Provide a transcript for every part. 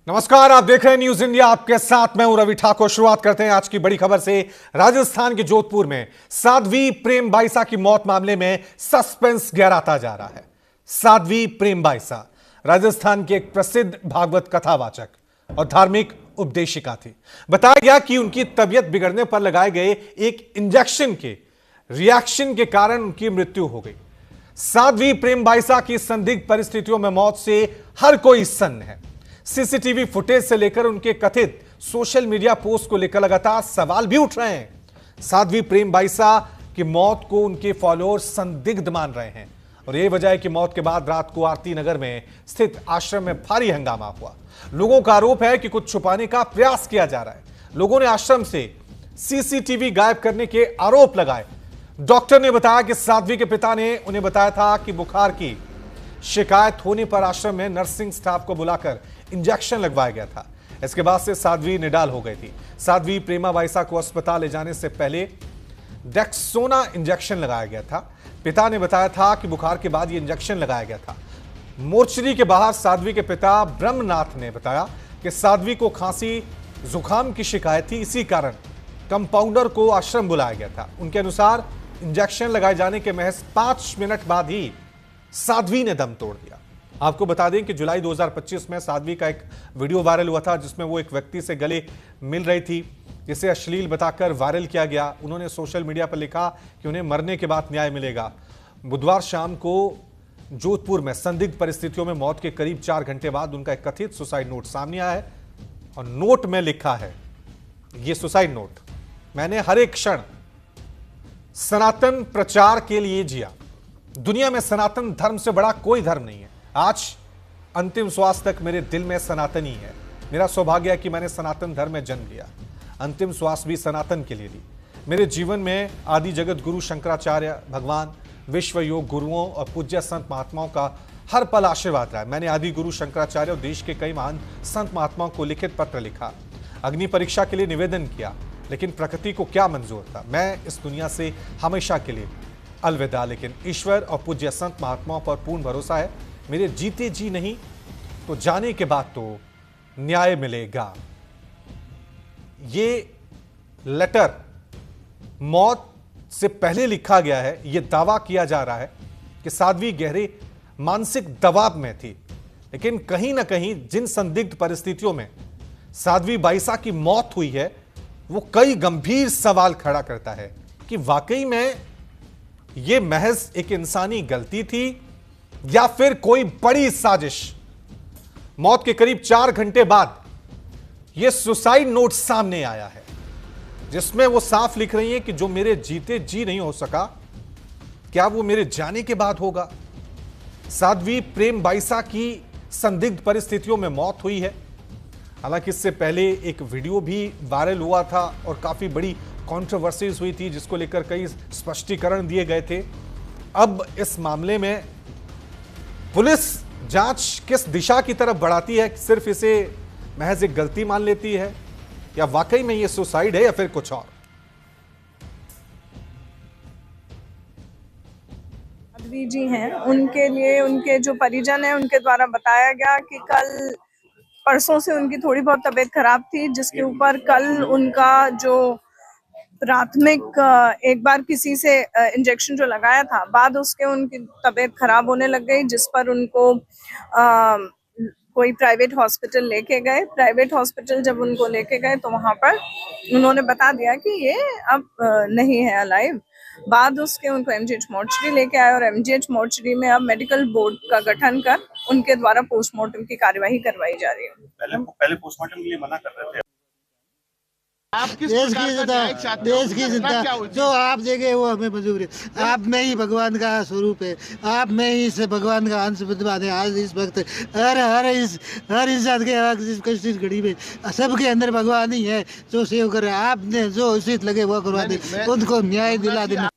नमस्कार, आप देख रहे हैं न्यूज इंडिया। आपके साथ मैं हूं रवि ठाकुर। शुरुआत करते हैं आज की बड़ी खबर से। राजस्थान के जोधपुर में साध्वी प्रेम बाईसा की मौत मामले में सस्पेंस गहराता जा रहा है। साध्वी प्रेम बाईसा राजस्थान की एक प्रसिद्ध भागवत कथावाचक और धार्मिक उपदेशिका थी। बताया गया कि उनकी तबीयत बिगड़ने पर लगाए गए एक इंजेक्शन के रिएक्शन के कारण उनकी मृत्यु हो गई। साध्वी प्रेम बाईसा की संदिग्ध परिस्थितियों में मौत से हर कोई सन्न है। सीसीटीवी फुटेज से लेकर उनके कथित सोशल मीडिया पोस्ट को लेकर लगातार सवाल भी उठ रहे हैं। साध्वी प्रेम बाईसा की मौत को उनके फॉलोअर्स संदिग्ध मान रहे हैं और यह वजह है कि मौत के बाद रात को आरती नगर में स्थित आश्रम में भारी हंगामा हुआ। लोगों का आरोप है कि कुछ छुपाने का प्रयास किया जा रहा है। लोगों ने आश्रम से सीसीटीवी गायब करने के आरोप लगाए। डॉक्टर ने बताया कि साध्वी के पिता ने उन्हें बताया था कि बुखार की शिकायत होने पर आश्रम में नर्सिंग स्टाफ को बुलाकर इंजेक्शन लगवाया गया था। इसके बाद से साध्वी निडाल हो गई थी। साध्वी प्रेमा बाईसा को अस्पताल ले जाने से पहले डेक्सोना इंजेक्शन लगाया गया था। पिता ने बताया था कि बुखार के बाद यह इंजेक्शन लगाया गया था। मोर्चरी के बाहर साध्वी के पिता ब्रह्मनाथ ने बताया कि साध्वी को खांसी जुकाम की शिकायत थी, इसी कारण कंपाउंडर को आश्रम बुलाया गया था। उनके अनुसार इंजेक्शन लगाए जाने के महज 5 मिनट बाद ही साध्वी ने दम तोड़ दिया। आपको बता दें कि जुलाई 2025 में साध्वी का एक वीडियो वायरल हुआ था जिसमें वो एक व्यक्ति से गले मिल रही थी, जिसे अश्लील बताकर वायरल किया गया। उन्होंने सोशल मीडिया पर लिखा कि उन्हें मरने के बाद न्याय मिलेगा। बुधवार शाम को जोधपुर में संदिग्ध परिस्थितियों में मौत के करीब 4 घंटे बाद उनका एक कथित सुसाइड नोट सामने आया है और नोट में लिखा है, यह सुसाइड नोट, मैंने हर एक क्षण सनातन प्रचार के लिए जिया। दुनिया में सनातन धर्म से बड़ा कोई धर्म नहीं है। आज अंतिम श्वास तक मेरे दिल में सनातन ही है। मेरा सौभाग्य है कि मैंने सनातन धर्म में जन्म लिया। अंतिम श्वास भी सनातन के लिए ली। मेरे जीवन में आदि जगत गुरु शंकराचार्य भगवान, विश्व योग गुरुओं और पूज्य संत महात्माओं का हर पल आशीर्वाद रहा है। मैंने आदि गुरु शंकराचार्य और देश के कई महान संत महात्माओं को लिखित पत्र लिखा, अग्नि परीक्षा के लिए निवेदन किया, लेकिन प्रकृति को क्या मंजूर था। मैं इस दुनिया से हमेशा के लिए अलविदा। लेकिन ईश्वर और पूज्य संत महात्माओं पर पूर्ण भरोसा है। मेरे जीते जी नहीं तो जाने के बाद तो न्याय मिलेगा। ये लेटर मौत से पहले लिखा गया है। यह दावा किया जा रहा है कि साध्वी गहरे मानसिक दबाव में थी, लेकिन कहीं ना कहीं जिन संदिग्ध परिस्थितियों में साध्वी बाईसा की मौत हुई है वो कई गंभीर सवाल खड़ा करता है कि वाकई में यह महज एक इंसानी गलती थी या फिर कोई बड़ी साजिश। मौत के करीब 4 घंटे बाद यह सुसाइड नोट सामने आया है जिसमें वो साफ लिख रही हैं कि जो मेरे जीते जी नहीं हो सका, क्या वो मेरे जाने के बाद होगा। साध्वी प्रेम बाईसा की संदिग्ध परिस्थितियों में मौत हुई है। हालांकि इससे पहले एक वीडियो भी वायरल हुआ था और काफी बड़ी कंट्रोवर्सीज हुई थी जिसको लेकर कई स्पष्टीकरण दिए गए थे। अब इस मामले में पुलिस जांच किस दिशा की तरफ बढ़ाती है, सिर्फ इसे महज एक गलती मान लेती है या वाकई में यह सुसाइड है या फिर कुछ और। साध्वी जी हैं, उनके लिए उनके जो परिजन हैं उनके द्वारा बताया गया कि कल परसों से उनकी थोड़ी बहुत तबीयत खराब थी, जिसके ऊपर कल उनका जो प्राथमिक एक बार किसी से इंजेक्शन जो लगाया था, बाद उसके उनकी तबीयत खराब होने लग गई, जिस पर उनको कोई प्राइवेट हॉस्पिटल लेके गए। प्राइवेट हॉस्पिटल जब उनको लेके गए तो वहां पर उन्होंने बता दिया कि ये अब नहीं है अलाइव। बाद उसके उनको एमजीएच मोर्चरी लेके आए और एमजीएच मोर्चरी में अब मेडिकल बोर्ड का गठन कर उनके द्वारा पोस्टमार्टम की कार्यवाही करवाई जा रही है। पहले पोस्टमार्टम के लिए मना कर रहे थे। आप किस देश की चिंता जो आप देखे वो हमें मंजूर है। आप में ही भगवान का स्वरूप है, आप में ही से भगवान का अंश विद्यमान है। आज इस वक्त हर इंसान के इस घड़ी में सबके अंदर भगवान ही है जो सेव करे। आपने जो उचित लगे वो करवा दे, उनको न्याय दिला देना।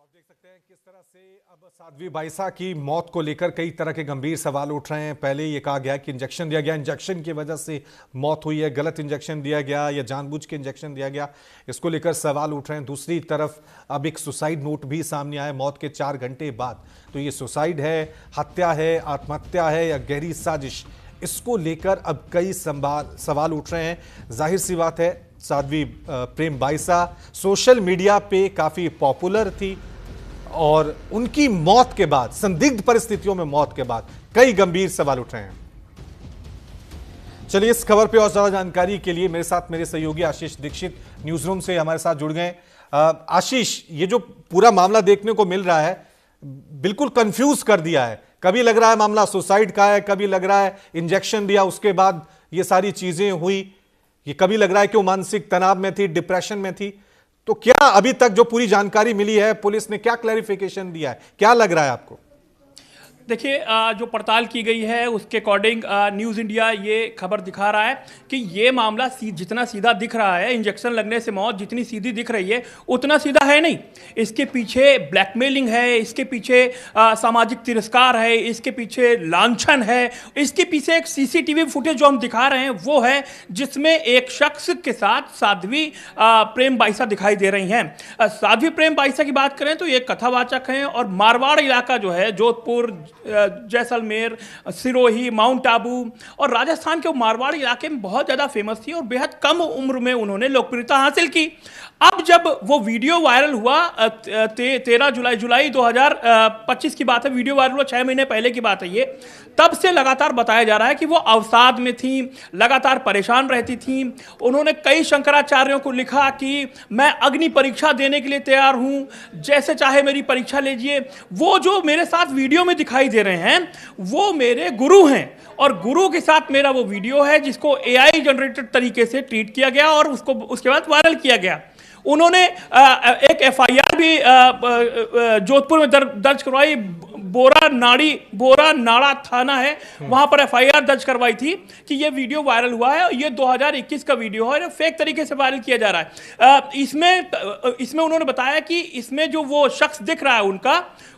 देख सकते हैं किस तरह से अब साध्वी बाईसा की मौत को लेकर कई तरह के गंभीर सवाल उठ रहे हैं। पहले ये कहा गया कि इंजेक्शन दिया गया, इंजेक्शन की वजह से मौत हुई है, गलत इंजेक्शन दिया गया या जानबूझ के इंजेक्शन दिया गया, इसको लेकर सवाल उठ रहे हैं। दूसरी तरफ अब एक सुसाइड नोट भी सामने आया मौत के 4 घंटे बाद। तो ये सुसाइड है, हत्या है, आत्महत्या है या गहरी साजिश, इसको लेकर अब कई सवाल उठ रहे हैं। जाहिर सी बात है, साध्वी प्रेम बाईसा सोशल मीडिया पे काफी पॉपुलर थी और उनकी मौत के बाद, संदिग्ध परिस्थितियों में मौत के बाद, कई गंभीर सवाल उठ रहे हैं। चलिए इस खबर पे और ज्यादा जानकारी के लिए मेरे साथ मेरे सहयोगी आशीष दीक्षित न्यूज रूम से हमारे साथ जुड़ गए। आशीष, ये जो पूरा मामला देखने को मिल रहा है बिल्कुल कंफ्यूज कर दिया है। कभी लग रहा है मामला सुसाइड का है, कभी लग रहा है इंजेक्शन दिया उसके बाद ये सारी चीजें हुई, ये कभी लग रहा है कि वो मानसिक तनाव में थी, डिप्रेशन में थी। तो क्या अभी तक जो पूरी जानकारी मिली है, पुलिस ने क्या क्लैरिफिकेशन दिया है, क्या लग रहा है आपको? देखिए, जो पड़ताल की गई है उसके अकॉर्डिंग न्यूज़ इंडिया ये खबर दिखा रहा है कि ये मामला जितना सीधा दिख रहा है, इंजेक्शन लगने से मौत जितनी सीधी दिख रही है उतना सीधा है नहीं। इसके पीछे ब्लैकमेलिंग है, इसके पीछे सामाजिक तिरस्कार है, इसके पीछे लांछन है, इसके पीछे एक सीसीटीवी फुटेज जो हम दिखा रहे हैं वो है जिसमें एक शख्स के साथ साध्वी प्रेम बाईसा दिखाई दे रही हैं। साध्वी प्रेम बाईसा की बात करें तो ये कथावाचक हैं और मारवाड़ इलाका जो है, जोधपुर, जैसलमेर, सिरोही, माउंट आबू और राजस्थान के मारवाड़ इलाके में बहुत ज़्यादा फेमस थी और बेहद कम उम्र में उन्होंने लोकप्रियता हासिल की। अब जब वो वीडियो वायरल हुआ 13 जुलाई 2025 की बात है, वीडियो वायरल हुआ 6 महीने पहले की बात है ये, तब से लगातार बताया जा रहा है कि वो अवसाद में थी, लगातार परेशान रहती थी। उन्होंने कई शंकराचार्यों को लिखा कि मैं अग्नि परीक्षा देने के लिए तैयार हूं, जैसे चाहे मेरी परीक्षा लीजिए। वो जो मेरे साथ वीडियो में दिखाई दे रहे हैं वो मेरे गुरु हैं और गुरु के साथ मेरा वो वीडियो है जिसको AI जनरेटेड तरीके से ट्रीट किया गया और उसको उसके बाद वायरल किया गया। उन्होंने एक FIR भी जोधपुर में दर्ज करवाई। बोरा नाड़ा थाना है, वहां पर FIR दर्ज करवाई थी कि ये वीडियो वायरल हुआ है, ये 2021 का वीडियो है, फेक तरीके से वायरल किया जा रहा है। इसमें उन्होंने बताया कि इसमें जो वो शख्स दिख रहा है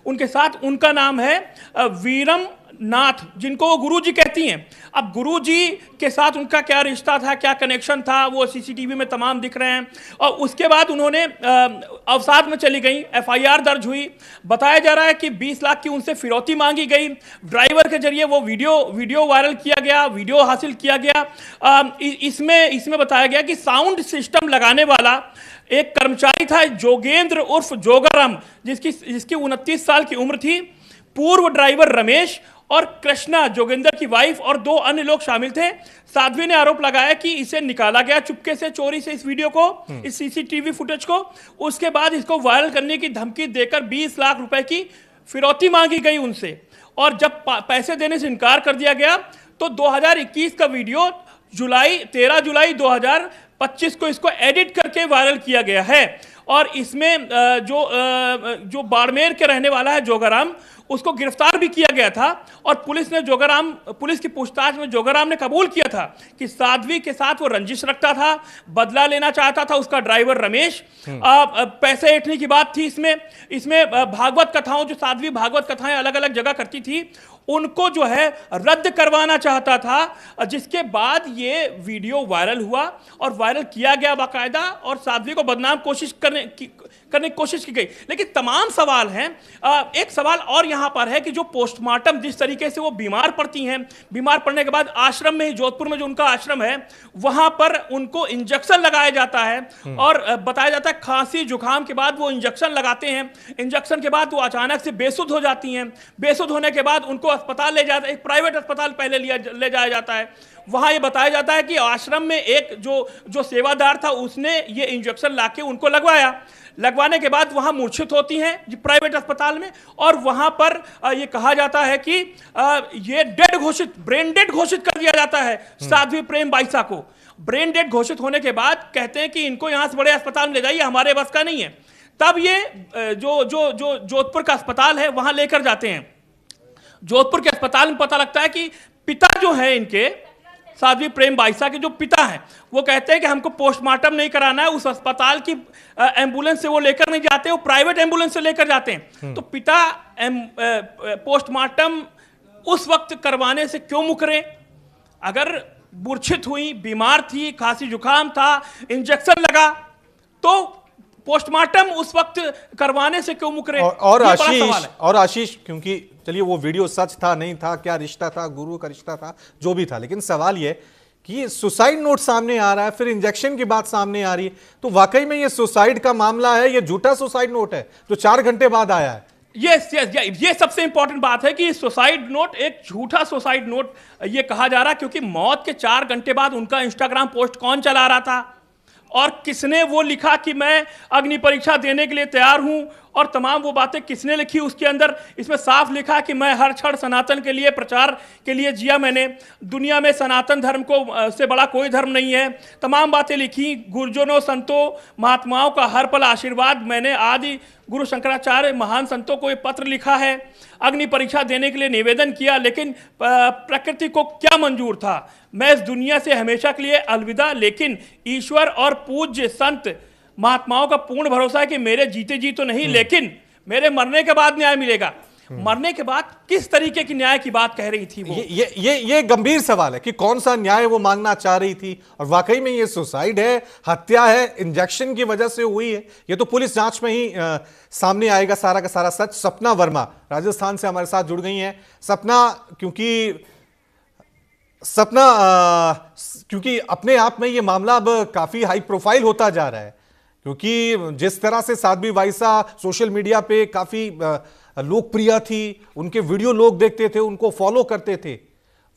उनके साथ, उनका नाम है वीरम नाथ, जिनको वो गुरुजी कहती हैं। अब गुरुजी के साथ उनका क्या रिश्ता था, क्या कनेक्शन था, वो CCTV में तमाम दिख रहे हैं। और उसके बाद उन्होंने अवसाद में चली गई, FIR दर्ज हुई। बताया जा रहा है कि 20 लाख की उनसे फिरौती मांगी गई। ड्राइवर के जरिए वो वीडियो वायरल किया गया, वीडियो हासिल किया गया। इसमें बताया गया कि साउंड सिस्टम लगाने वाला एक कर्मचारी था, जोगेंद्र उर्फ जोगाराम, जिसकी 29 साल की उम्र थी। पूर्व ड्राइवर रमेश और कृष्णा, जोगिंदर की वाइफ और 2 अन्य लोग शामिल थे। साध्वी ने आरोप लगाया कि इसे निकाला गया चुपके से, चोरी से, इस वीडियो को, इस CCTV फुटेज को। उसके बाद इसको वायरल करने की धमकी देकर 20 लाख रुपए की फिरौती मांगी गई उनसे और जब पैसे देने से इनकार कर दिया गया तो 2021 का वीडियो 13 जुलाई 2025 को इसको एडिट करके वायरल किया गया है। और इसमें जो बाड़मेर के रहने वाला है जोगाराम, उसको गिरफ्तार भी किया गया था और पुलिस की पूछताछ में जोगाराम ने कबूल किया था कि साध्वी के साथ वो रंजिश रखता था, बदला लेना चाहता था उसका ड्राइवर रमेश। पैसे ऐंठने की बात थी इसमें भागवत कथाओं, जो साध्वी भागवत कथाएं अलग अलग जगह करती थी, उनको जो है रद्द करवाना चाहता था। जिसके बाद ये वीडियो वायरल हुआ और वायरल किया गया बाकायदा और साध्वी को बदनाम करने की कोशिश की गई। लेकिन तमाम सवाल हैं। एक सवाल और यहां पर है कि जो पोस्टमार्टम, जिस तरीके से वो बीमार पड़ती हैं, बीमार पड़ने के बाद आश्रम में ही, जोधपुर में जो उनका आश्रम है, वहां पर उनको इंजेक्शन लगाया जाता है और बताया जाता है खांसी जुकाम के बाद वो इंजेक्शन लगाते हैं। इंजेक्शन के बाद वो अचानक से बेसुध हो जाती हैं। बेसुध होने के बाद उनको अस्पताल ले जाता है, एक प्राइवेट अस्पताल पहले ले जाया जाता है। वहां ये बताया जाता है कि आश्रम में एक जो सेवादार था उसने ये इंजेक्शन लाके उनको लगवाने के बाद वहां मूर्छित होती हैं प्राइवेट अस्पताल में और वहां पर ये कहा जाता है कि ये ब्रेन डेड घोषित कर दिया जाता है साध्वी प्रेम बाईसा को। ब्रेन डेड घोषित होने के बाद कहते हैं कि इनको यहां से बड़े अस्पताल में ले जाइए, हमारे बस का नहीं है। तब ये जो जोधपुर का अस्पताल है वहां लेकर जाते हैं। जोधपुर के अस्पताल में पता लगता है कि पिता जो है इनके, साध्वी प्रेम बाईसा के जो पिता हैं वो कहते हैं कि हमको पोस्टमार्टम नहीं कराना है, उस अस्पताल की एम्बुलेंस से वो लेकर नहीं जाते, वो प्राइवेट एम्बुलेंस से लेकर जाते हैं। तो पिता पोस्टमार्टम उस वक्त करवाने से क्यों मुकरे? अगर मूर्छित हुई, बीमार थी, खांसी जुकाम था, इंजेक्शन लगा, तो पोस्टमार्टम उस वक्त करवाने से क्यों मुकरे? और आशीष क्योंकि चलिए वो वीडियो सच था नहीं था, क्या रिश्ता था, गुरु का रिश्ता था, जो भी था, लेकिन सवाल ये कि सुसाइड नोट सामने आ रहा है, फिर इंजेक्शन की बात सामने आ रही है, तो वाकई में ये सुसाइड का मामला है, ये झूठा सुसाइड नोट है जो 4 घंटे बाद आया है? यस, ये सबसे इंपॉर्टेंट बात है कि सुसाइड नोट एक झूठा सुसाइड नोट ये कहा जा रहा है, क्योंकि मौत के 4 घंटे बाद उनका इंस्टाग्राम पोस्ट कौन चला रहा था और किसने वो लिखा कि मैं अग्नि परीक्षा देने के लिए तैयार हूं, और तमाम वो बातें किसने लिखी उसके अंदर? इसमें साफ लिखा कि मैं हर क्षण सनातन के लिए, प्रचार के लिए जिया मैंने, दुनिया में सनातन धर्म को से बड़ा कोई धर्म नहीं है, तमाम बातें लिखी। गुरुजनों, संतों, महात्माओं का हर पल आशीर्वाद, मैंने आदि गुरु शंकराचार्य महान संतों को ये पत्र लिखा है, अग्नि परीक्षा देने के लिए निवेदन किया, लेकिन प्रकृति को क्या मंजूर था? मैं इस दुनिया से हमेशा के लिए अलविदा, लेकिन ईश्वर और पूज्य संत महात्माओं का पूर्ण भरोसा है कि मेरे जीते जी तो नहीं, लेकिन मेरे मरने के बाद न्याय मिलेगा। मरने के बाद किस तरीके की न्याय की बात कह रही थी वो? ये गंभीर सवाल है कि कौन सा न्याय वो मांगना चाह रही थी, और वाकई में ये सुसाइड है, हत्या है, इंजेक्शन की वजह से हुई है, ये तो पुलिस जांच में ही सामने आएगा सारा का सारा सच। सपना वर्मा राजस्थान से हमारे साथ जुड़ गई हैं। सपना, क्योंकि अपने आप में ये मामला अब काफी हाई प्रोफाइल होता जा रहा है, क्योंकि जिस तरह से साध्वी बाईसा सोशल मीडिया पे काफी लोकप्रिय थी, उनके वीडियो लोग देखते थे, उनको फॉलो करते थे,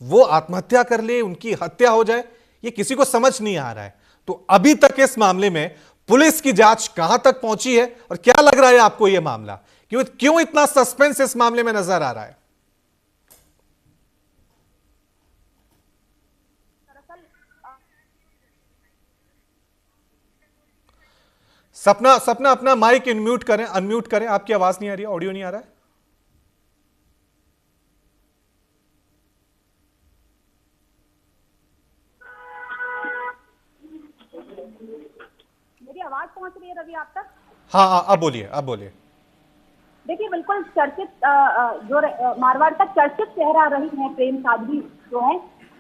वो आत्महत्या कर ले, उनकी हत्या हो जाए, ये किसी को समझ नहीं आ रहा है। तो अभी तक इस मामले में पुलिस की जांच कहां तक पहुंची है, और क्या लग रहा है आपको यह मामला, क्यों इतना सस्पेंस इस मामले में नजर आ रहा है? सपना अपना माइक अनम्यूट करें, आपकी आवाज नहीं आ रही है, ऑडियो नहीं आ रहा है। मेरी आवाज पहुंच रही है रवि आप तक? हाँ, अब बोलिए। देखिए, बिल्कुल चर्चित जो मारवाड़ का चर्चित चेहरा रही है प्रेम साध्वी जो है,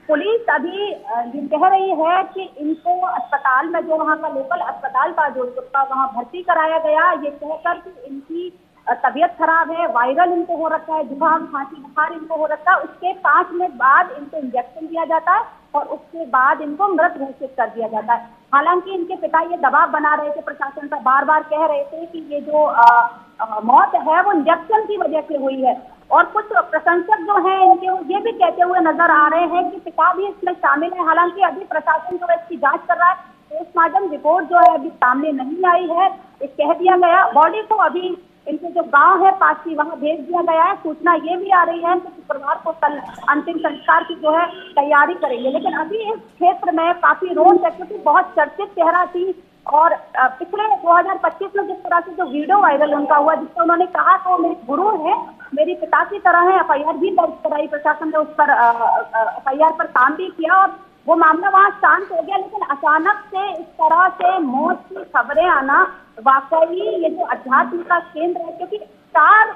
पुलिस अभी ये कह रही है कि इनको अस्पताल में, जो वहाँ का लोकल अस्पताल था जोधपुर का, वहाँ भर्ती कराया गया, ये कहकर कि इनकी तबीयत खराब है, वायरल इनको हो रखा है, जुकाम, खांसी, बुखार इनको हो रखा है। उसके 5 मिनट बाद इनको इंजेक्शन दिया जाता है और उसके बाद इनको मृत घोषित कर दिया जाता है। हालांकि इनके पिता ये दबाव बना रहे थे प्रशासन पर, बार बार कह रहे थे कि ये जो मौत है वो इंजेक्शन की वजह से हुई है, और कुछ प्रशंसक जो हैं इनके ये भी कहते हुए नजर आ रहे हैं कि पिता भी इसमें शामिल है। हालांकि अभी प्रशासन जो है इसकी जांच कर रहा है, पोस्टमार्टम रिपोर्ट जो है अभी सामने नहीं आई है, ये कह दिया गया। बॉडी को अभी इनके जो गांव है पासी, वहां भेज दिया गया है। सूचना ये भी आ रही है कि शुक्रवार को कल अंतिम संस्कार की जो है तैयारी करेंगे। लेकिन अभी इस क्षेत्र में काफी रोष है, क्योंकि बहुत चर्चित चेहरा थी, और पिछले 2025 में जिस तरह से जो वीडियो वायरल उनका हुआ, जिससे उन्होंने कहा कि वो मेरे गुरु है, मेरी पिता की तरह है, FIR भी दर्ज कराई, प्रशासन ने उस पर FIR पर काम भी किया और वो मामला वहाँ शांत हो गया। लेकिन अचानक से इस तरह से मौत की खबरें आना, वाकई ये जो अध्यात्म का केंद्र है, क्योंकि 4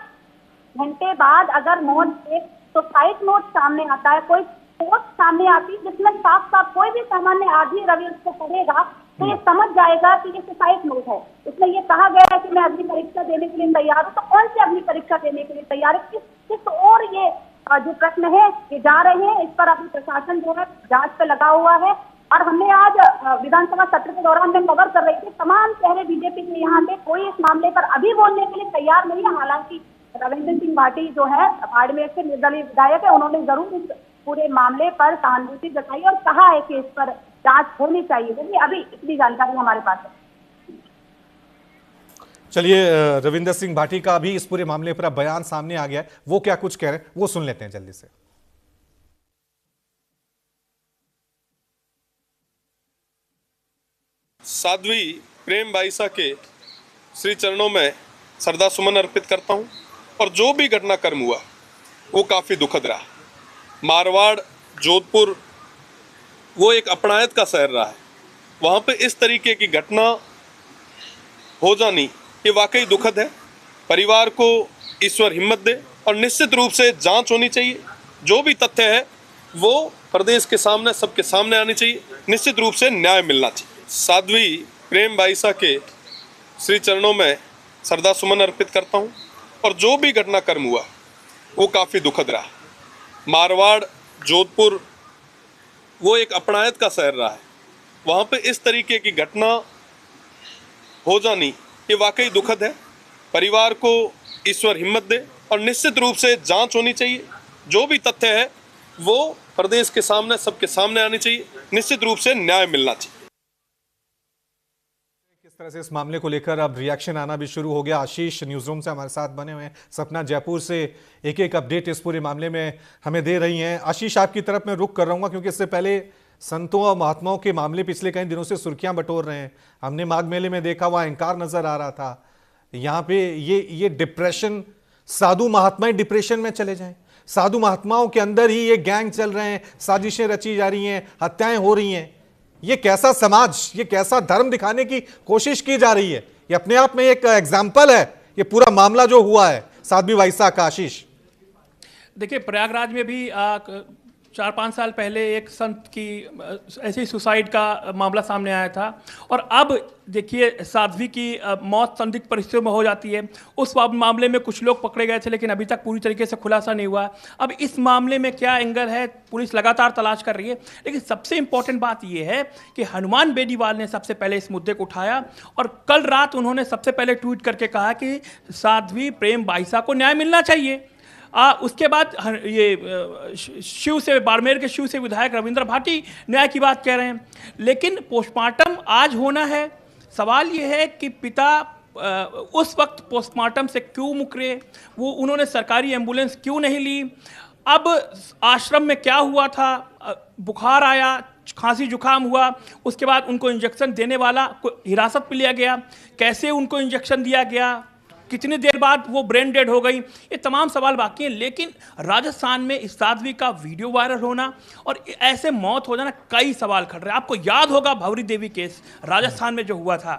घंटे बाद अगर मौत, एक सुसाइड नोट सामने आता है, कोई पोस्ट सामने आती है जिसमें साफ साफ कोई भी सामान्य आदमी रवि उसको पढ़ेगा तो ये समझ जाएगा कि ये सुसाइड नोट है। इसमें ये कहा गया है कि मैं अग्नि परीक्षा देने के लिए तैयार हूँ, तो कौन सी अग्नि परीक्षा देने के लिए तैयार है, किस और ये जो प्रश्न है ये जा रहे हैं, इस पर अभी प्रशासन जो है जांच पे लगा हुआ है। और हमने आज विधानसभा सत्र के दौरान में कवर कर रही थी, तमाम चेहरे बीजेपी के यहाँ पे कोई इस मामले पर अभी बोलने के लिए तैयार नहीं है। हालांकि रविंद्र सिंह भाटी जो है बाड़मेर के निर्दलीय विधायक है, उन्होंने जरूर इस पूरे मामले पर सहानुभूति जताई और कहा है कि इस पर जांच होनी चाहिए। क्योंकि अभी इतनी जानकारी हमारे पास है। चलिए, रविंद्र सिंह भाटी का भी इस पूरे मामले पर बयान सामने आ गया है, वो क्या कुछ कह रहे हैं वो सुन लेते हैं जल्दी से। साध्वी प्रेम बाईसा के श्री चरणों में श्रद्धा सुमन अर्पित करता हूं, और जो भी घटनाक्रम हुआ वो काफ़ी दुखद रहा। मारवाड़, जोधपुर वो एक अपनायत का शहर रहा है। वहाँ पे इस तरीके की घटना हो जानी ये वाकई दुखद है। परिवार को ईश्वर हिम्मत दे और निश्चित रूप से जांच होनी चाहिए। जो भी तथ्य है वो प्रदेश के सामने, सबके सामने आनी चाहिए। निश्चित रूप से न्याय मिलना चाहिए। साध्वी प्रेम बाईसा के श्री चरणों में श्रद्धा सुमन अर्पित करता हूँ और जो भी घटनाक्रम हुआ वो काफ़ी दुखद रहा। मारवाड़, जोधपुर वो एक अपनायत का शहर रहा है। वहाँ पे इस तरीके की घटना हो जानी ये वाकई दुखद है। परिवार को ईश्वर हिम्मत दे और निश्चित रूप से जांच होनी चाहिए। जो भी तथ्य है वो प्रदेश के सामने, सबके सामने आनी चाहिए। निश्चित रूप से न्याय मिलना चाहिए। किस तरह से इस मामले को लेकर अब रिएक्शन आना भी शुरू हो गया। आशीष न्यूज रूम से हमारे साथ बने हुए हैं, सपना जयपुर से एक एक अपडेट इस पूरे मामले में हमें दे रही हैं। आशीष, आपकी तरफ मैं रुक कर रहूंगा क्योंकि इससे पहले संतों और महात्माओं के मामले पिछले कई दिनों से सुर्खियां बटोर रहे हैं। हमने माघ मेले में देखा, वहां अहंकार नजर आ रहा था। यहाँ पे ये डिप्रेशन, साधु महात्मा डिप्रेशन में चले जाएं। साधु महात्माओं के अंदर ही ये गैंग चल रहे हैं, साजिशें रची जा रही हैं, हत्याएं हो रही हैं। ये कैसा समाज, ये कैसा धर्म दिखाने की कोशिश की जा रही है? ये अपने आप में एक एग्जाम्पल है, ये पूरा मामला जो हुआ है साध्वी बाईसा का। आशीष, देखिए, प्रयागराज में भी 4-5 साल पहले एक संत की ऐसे ही सुसाइड का मामला सामने आया था और अब देखिए साध्वी की मौत संदिग्ध परिस्थितियों में हो जाती है। उस मामले में कुछ लोग पकड़े गए थे लेकिन अभी तक पूरी तरीके से खुलासा नहीं हुआ। अब इस मामले में क्या एंगल है, पुलिस लगातार तलाश कर रही है। लेकिन सबसे इंपॉर्टेंट बात यह है कि हनुमान बेनीवाल ने सबसे पहले इस मुद्दे को उठाया और कल रात उन्होंने सबसे पहले ट्वीट करके कहा कि साध्वी प्रेम बाईसा को न्याय मिलना चाहिए। उसके बाद ये शिव से, बाड़मेर के शिव से विधायक रविंद्र भाटी न्याय की बात कह रहे हैं। लेकिन पोस्टमार्टम आज होना है। सवाल ये है कि पिता उस वक्त पोस्टमार्टम से क्यों मुकरे, वो उन्होंने सरकारी एम्बुलेंस क्यों नहीं ली। अब आश्रम में क्या हुआ था, बुखार आया, खांसी जुकाम हुआ, उसके बाद उनको इंजेक्शन देने वाला को हिरासत में लिया गया, कैसे उनको इंजेक्शन दिया गया, कितनी देर बाद वो ब्रेन डेड हो गई, ये तमाम सवाल बाकी हैं। लेकिन राजस्थान में इस साध्वी का वीडियो वायरल होना और ऐसे मौत हो जाना, कई सवाल खड़ रहे हैं। आपको याद होगा भवरी देवी केस राजस्थान में जो हुआ था,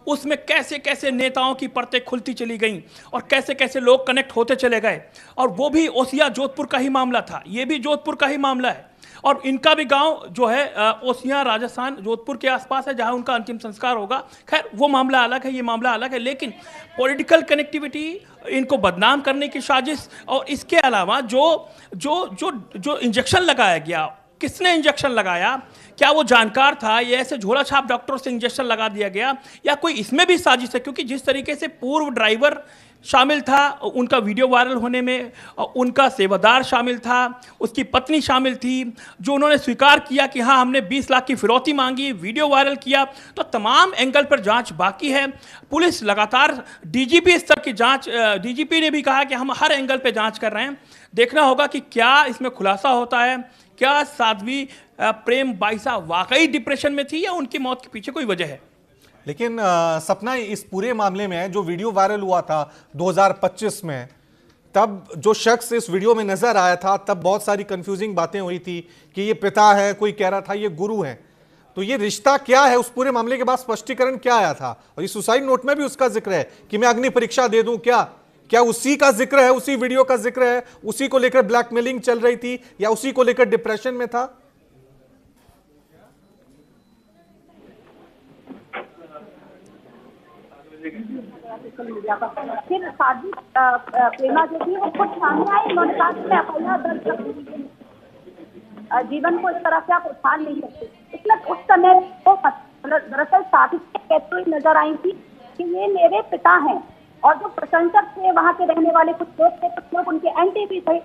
उसमें कैसे कैसे नेताओं की परतें खुलती चली गईं और कैसे कैसे लोग कनेक्ट होते चले गए। और वो भी ओसिया जोधपुर का ही मामला था, ये भी जोधपुर का ही मामला है। और इनका भी गांव जो है ओसिया राजस्थान जोधपुर के आसपास है जहां उनका अंतिम संस्कार होगा। खैर वो मामला अलग है, ये मामला अलग है। लेकिन पॉलिटिकल कनेक्टिविटी, इनको बदनाम करने की साजिश और इसके अलावा जो इंजेक्शन लगाया गया, किसने इंजेक्शन लगाया, क्या वो जानकार था, ये ऐसे झोला छाप डॉक्टर से इंजेक्शन लगा दिया गया या कोई इसमें भी साजिश है? क्योंकि जिस तरीके से पूर्व ड्राइवर शामिल था उनका वीडियो वायरल होने में, उनका सेवादार शामिल था, उसकी पत्नी शामिल थी, जो उन्होंने स्वीकार किया कि हाँ हमने 20 लाख की फिरौती मांगी, वीडियो वायरल किया। तो तमाम एंगल पर जांच बाकी है। पुलिस लगातार डीजीपी स्तर की जांच, डीजीपी ने भी कहा कि हम हर एंगल पे जांच कर रहे हैं। देखना होगा कि क्या इसमें खुलासा होता है, क्या साध्वी प्रेम बाईसा वाकई डिप्रेशन में थी या उनकी मौत के पीछे कोई वजह है। लेकिन सपना, इस पूरे मामले में जो वीडियो वायरल हुआ था 2025 में, तब जो शख्स इस वीडियो में नजर आया था तब बहुत सारी कंफ्यूजिंग बातें हुई थी कि ये पिता है, कोई कह रहा था ये गुरु है। तो ये रिश्ता क्या है, उस पूरे मामले के बाद स्पष्टीकरण क्या आया था? और ये सुसाइड नोट में भी उसका जिक्र है कि मैं अग्नि परीक्षा दे दूं, क्या उसी का जिक्र है, उसी वीडियो का जिक्र है? उसी को लेकर ब्लैकमेलिंग चल रही थी या उसी को लेकर डिप्रेशन में था? फिर साध्वी प्रेमा जो थी वो खुद सामने आई, उन्होंने कहा कि मैं अपना दर्द जीवन को इस तरह से आप उछाल नहीं सकते। इसलिए उस समय वो दरअसल साध्वी कहती हुई नजर आई थी कि ये मेरे पिता हैं। और जो प्रशंसक थे, वहाँ के रहने वाले कुछ लोग थे, कुछ लोग उनके एंटी भी थे,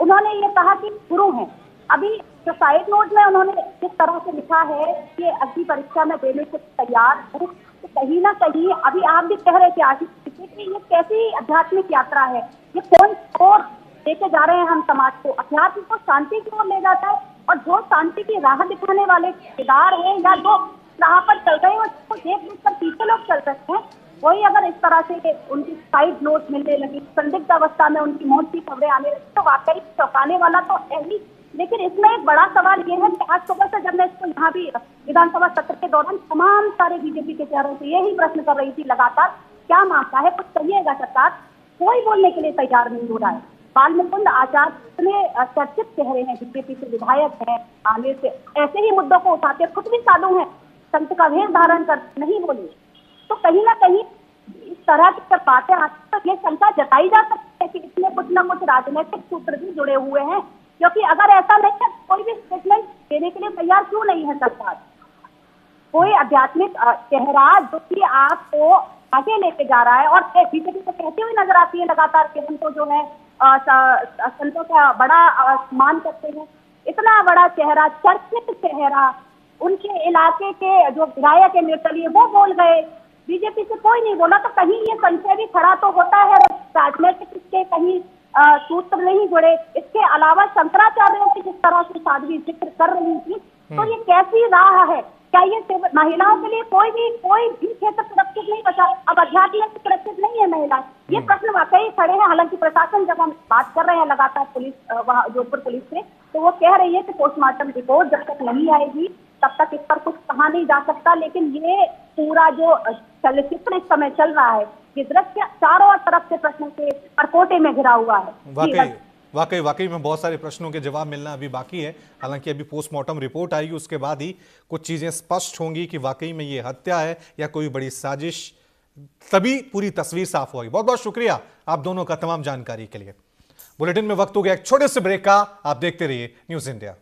उन्होंने ये कहा कि गुरु हैं। अभी सुसाइड नोट में उन्होंने जिस तरह से लिखा है कि अग्नि परीक्षा में देने को तैयार हूँ, तो कहीं ना कहीं अभी आप भी कह रहे थे आशीष कि ये कैसी आध्यात्मिक यात्रा है, ये कौन और लेके जा रहे हैं हम समाज को, अध्यात्म को शांति की ओर ले जाता है। और जो शांति की राह दिखाने वाले ठेकेदार हैं या जो राह पर चल रहे हैं उसको देख कर पीछे लोग चल सकते हैं, वही अगर इस तरह से उनकी साइड नोट मिलने लगी, संदिग्ध अवस्था में उनकी मौत की खबरें आने लगी, तो वाकई चौंकाने वाला तो यही लेकिन इसमें एक बड़ा सवाल ये है कि आज सुबह से जब मैं इसको यहाँ भी विधानसभा सत्र के दौरान तमाम सारे बीजेपी के चेहरों से यही प्रश्न कर रही थी लगातार, क्या मामला है, कुछ कहिएगा सरकार। कोई बोलने के लिए तैयार नहीं हो रहा है। बाल मुकुंद आचार्य इतने चर्चित चेहरे हैं, बीजेपी से विधायक हैं, आने से ऐसे ही मुद्दों को उठाते, खुद भी साधु हैं, संत का वेश धारण कर नहीं बोले, तो कहीं ना कहीं इस तरह की जब बातें आती तो ये शंका जताई जा सकती है कि इसमें कुछ ना कुछ राजनीतिक सूत्र भी जुड़े हुए हैं, क्योंकि अगर ऐसा नहीं है कोई भी स्टेटमेंट देने के लिए तैयार क्यों नहीं है सरकार। कोई आध्यात्मिक चेहरा जो कि आपको आगे लेके जा रहा है और बीजेपी को कहती हुई नजर आती है लगातार कि हम तो जो है संतों का बड़ा मान करते हैं, इतना बड़ा चेहरा, चर्चित चेहरा, उनके इलाके के जो विधायक है निर्दलीय वो बोल गए, बीजेपी से कोई नहीं बोला, तो कहीं ये संशय भी खड़ा तो होता है राजनीतिक के कहीं सूत्र नहीं जुड़े। इसके अलावा शंकराचार्यों की जिस तरह से साध्वी जिक्र कर रही थी, तो ये कैसी राह है? क्या ये महिलाओं के लिए कोई भी क्षेत्र सुरक्षित नहीं बचा? अब अध्यात्म में सुरक्षित नहीं है महिला, ये प्रश्न वाकई खड़े हैं। हालांकि प्रशासन, जब हम बात कर रहे हैं लगातार पुलिस, वहाँ जोधपुर पुलिस से, तो वो कह रही है कि पोस्टमार्टम रिपोर्ट जब तक नहीं आएगी तब तक इस पर कुछ कहा नहीं जा सकता। लेकिन ये पूरा जो चलचित्र इस समय चल रहा है, ये दृश्य चारों तरफ से प्रश्नों के परकोटे में घिरा हुआ है। वाकई में बहुत सारे प्रश्नों के जवाब मिलना अभी बाकी है। हालांकि अभी पोस्टमार्टम रिपोर्ट आएगी, उसके बाद ही कुछ चीजें स्पष्ट होंगी कि वाकई में ये हत्या है या कोई बड़ी साजिश, तभी पूरी तस्वीर साफ होगी। बहुत बहुत शुक्रिया आप दोनों का तमाम जानकारी के लिए। बुलेटिन में वक्त हो गया एक छोटे से ब्रेक का, आप देखते रहिए न्यूज़ इंडिया।